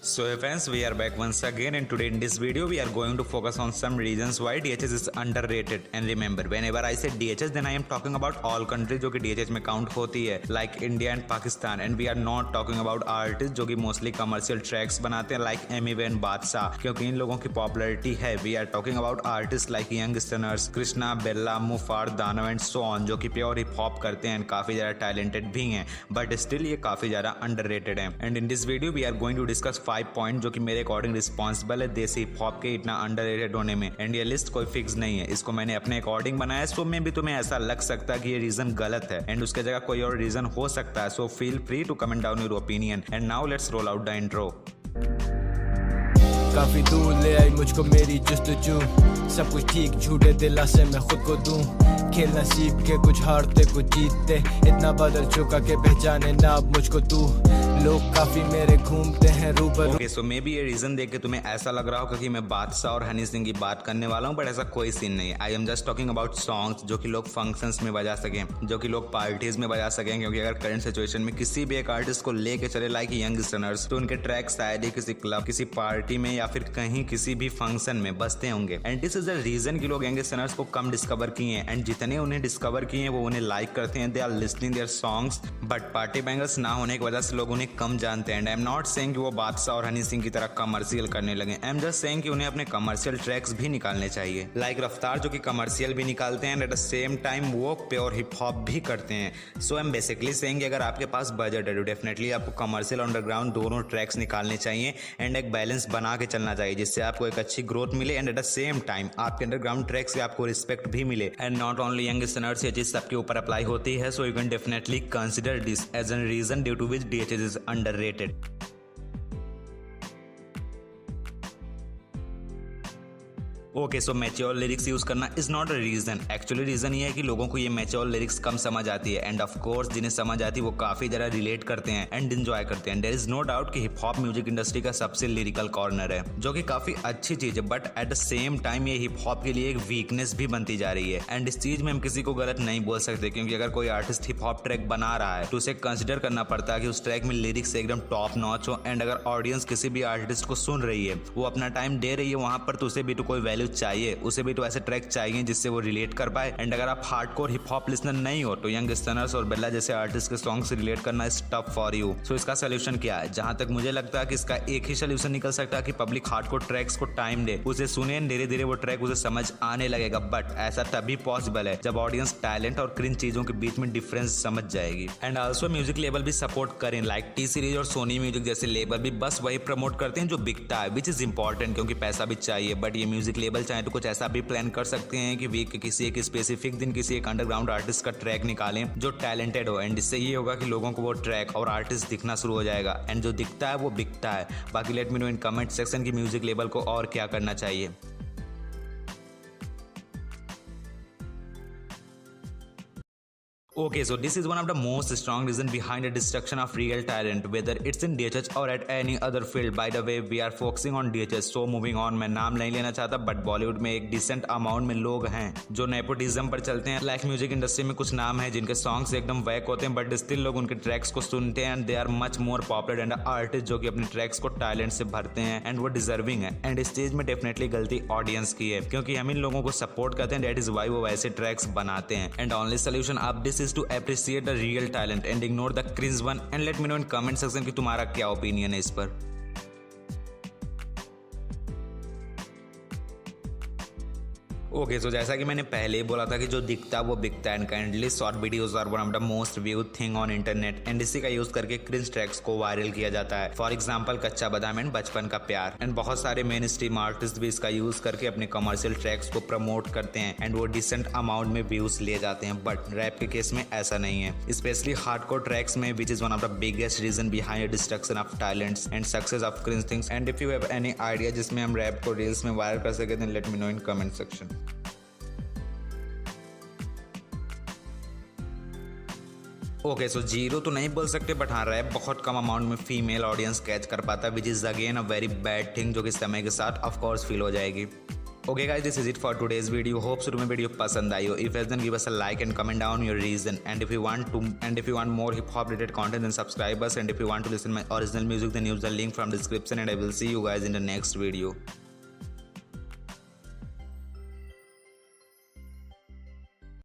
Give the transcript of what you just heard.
So hey friends, we are back once again, and today in this video we are going to focus on some reasons why DHS is underrated. And remember, whenever I say DHS, then I am talking about all countries जो कि DHS में count होती है, like India and Pakistan, and we are not talking about artists जो कि mostly commercial tracks बनाते हैं like Amiway and बादशाह, क्योंकि इन लोगों की popularity है. We are talking about artists like Young Stuners, Krishna, Bella, Mufar, Danav and so on, जो कि प्योर हिप हॉप करते हैं, काफी ज्यादा टैलेंटेड भी हैं, बट स्टिल ये काफी ज्यादा अंडररेटेड हैं. And in this video we are going to discuss 5 point जो कि मेरे अकॉर्डिंग रिस्पॉन्सिबल है देसी हिप हॉप के इतना अंडररेटेड होने में. एंड ये लिस्ट कोई फिक्स नहीं है, इसको मैंने अपने अकॉर्डिंग बनाया. सो में भी तुम्हें ऐसा लग सकता है कि ये रीजन गलत है एंड उसके जगह कोई और रीजन हो सकता है. So feel free to comment down your opinion. And now let's roll out the intro. काफी दूर ले आई मुझको मेरी जुस्तजू, सब कुछ ठीक झूठे दिला से मैं खुद को दूं. खेल नसीब के कुछ हारते कुछ जीतते, इतना बदल चुका के पहचाने ना अब मुझको तू. लोग काफी मेरे घूमते हैं रूबरू. ओके, सो मे बी ये रीजन देख के तुम्हें ऐसा लग रहा होगा कि मैं बादशाह और हनी सिंह की बात करने वाला हूँ, बट ऐसा कोई सीन नहीं है. I am just talking about songs जो कि लोग फंक्शंस में बजा सकें, जो कि लोग पार्टीज में बजा सकें. क्योंकि अगर करंट सिचुएशन में किसी भी एक आर्टिस्ट को लेके चले लाइक यंग स्टनर्स, तो उनके ट्रैक शायद ही किसी क्लब, किसी पार्टी में या फिर कहीं किसी भी फंक्शन में बजते होंगे. And this is the reason कि लोग यंग स्टनर्स को कम डिस्कवर किए हैं, एंड जितने उन्हें डिस्कवर किए हैं वो उन्हें लाइक करते हैं. They are listening their songs, but party bangers ना होने की वजह से लोग उन्हें कम जानते हैं. आई एम नॉट सेइंग कि वो बादशाह और हनी सिंह की तरह कमर्शियल करने लगे. आई एम जस्ट सेइंग कि उन्हें अपने कमर्शियल ट्रैक्स भी निकालने चाहिए, लाइक रफ्तार जो कि कमर्शियल भी निकालते हैं and at the same time वो प्योर हिप हॉप भी करते हैं. सो आई एम बेसिकली सेइंग कि अगर आपके पास बजट है तो डेफिनेटली आपको कमर्शियल अंडरग्राउंड दोनों ट्रैक्स निकालने चाहिए एंड एक बैलेंस बना के चलना चाहिए, जिससे आपको एक अच्छी ग्रोथ मिले and at the same time आपके अंडरग्राउंड ट्रैक्स से आपको रिस्पेक्ट भी मिले. And not only young stunners, ये चीज सबके ऊपर अप्लाई होती है. So you can definitely consider this as an reason due to which DHS is underrated. Okay, so mature lyrics use करना is not a reason. Actually reason ये है कि लोगों को ये मैच्योर लिरिक्स कम समझ आती है, एंड ऑफ कोर्स जिन्हें समझ आती है वो काफी ज्यादा रिलेट करते हैं एंड एंजॉय करते हैं. देयर इज नो डाउट कि हिप हॉप म्यूजिक इंडस्ट्री का सबसे लिरिकल कॉर्नर है, जो कि काफी अच्छी चीज है, but at the same time ये हिप हॉप के लिए एक वीकनेस भी बनती जा रही है. एंड इस चीज में हम किसी को गलत नहीं बोल सकते, क्योंकि अगर कोई आर्टिस्ट हिप हॉप ट्रैक बना रहा है तो उसे कंसिडर करना पड़ता है कि उस ट्रैक में लिरिक्स एकदम टॉप नॉच हो. एंड अगर ऑडियंस किसी भी आर्टिस्ट को सुन रही है, वो अपना टाइम दे रही है वहां पर, तो उसे भी तो कोई वैल्यू चाहिए, उसे भी तो ऐसे ट्रैक चाहिए जिससे वो रिलेट कर पाए. एंड अगर आप हार्डकोर हिप हॉप लिसनर नहीं हो तो यंग स्टनर्स और बेल्ला जैसे आर्टिस्ट के सॉन्ग से रिलेट करना इज टफ फॉर यू. सो इसका सोल्यूशन क्या है? जहां तक मुझे लगता है कि इसका एक ही सोल्यूशन निकल सकता है कि पब्लिक हार्डकोर ट्रैक्स को टाइम दे, उसे सुने, धीरे धीरे वो ट्रैक उसे समझ आने लगेगा. बट ऐसा तभी पॉसिबल है जब ऑडियंस टैलेंट और क्रिंज चीजों के बीच में डिफरेंस समझ जाएगी. एंड ऑल्सो म्यूजिक लेबल भी सपोर्ट करें, लाइक टी सीरीज और सोनी म्यूजिक जैसे लेबल भी बस वही प्रमोट करते हैं जो बिकता है, विच इज इंपॉर्टेंट क्योंकि पैसा भी चाहिए. बट ये म्यूजिक लेबल चाहे तो कुछ ऐसा भी प्लान कर सकते हैं कि वीक के किसी एक स्पेसिफिक दिन किसी एक अंडरग्राउंड आर्टिस्ट का ट्रैक निकालें जो टैलेंटेड हो. एंड इससे ये होगा कि लोगों को वो ट्रैक और आर्टिस्ट दिखना शुरू हो जाएगा, एंड जो दिखता है वो बिकता है. बाकी late me know in comment section की म्यूजिक लेबल को और क्या करना चाहिए. Okay, so this is one of the most strong reason behind the destruction of real talent, whether it's in DHS or at any other field. By the way, we are focusing on DHS. So moving on, मैं नाम नहीं लेना चाहता, but Bollywood में एक decent amount में लोग हैं जो नेपोटिज्म पर चलते हैं. लाइक म्यूजिक इंडस्ट्री में कुछ नाम है जिनके सॉन्ग्स एकदम वैक होते हैं, बट स्टिल लोग उनके ट्रैक्स को सुनते हैं. They are much more popular and artist जो कि अपने ट्रैक्स को टैलेंट से भरते हैं एंड वो डिजर्विंग है. एंड इस चीज में डेफिनेटली गलती ऑडियंस की है, क्योंकि हम इन लोगों को सपोर्ट करते हैं. दैट इज वाई वो वैसे ट्रैक्स बनाते हैं. And only solution of this to appreciate the real talent and ignore the cringe one. And let me know in comment section कि तुम्हारा क्या ओपिनियन है इस पर. ओके, सो जैसा कि मैंने पहले ही बोला था कि जो दिखता वो बिकता है. And kindly short videos are one of the most viewed thing on internet, and इसी का यूज करके क्रिंज ट्रैक्स को वायरल किया जाता है. फॉर एग्जांपल कच्चा बादाम एंड बचपन का प्यार. एंड बहुत सारे मेन स्ट्रीम आर्टिस्ट भी इसका यूज करके अपने कमर्शियल ट्रैक्स को प्रमोट करते हैं एंड वो डिसेंट अमाउंट में व्यूज ले जाते हैं. बट रैप के केस में ऐसा नहीं है, स्पेशली हार्डकोर ट्रैक्स में, which is one of the biggest reason behind destruction of talents and success of cringe things. And if you have any idea जिसमें हम रैप को रील्स में वायरल कर सके, then let me know in comment section. Okay, so zero तो नहीं बोल सकते, बट हाँ रैप बहुत कम अमाउंट में फीमेल ऑडियंस कैच कर पाता है, which is again a very bad thing जो कि समय के साथ ऑफ कोर्स फील हो जाएगी. Okay guys, this is it for today's video. Hope so तुम्हें वीडियो पसंद आई हो. If yes, then give us a like and comment down your reason. And if you want more hip hop related content, then subscribe us. And if you want to listen my original music, then use the link from description. And I will see you guys in the next video.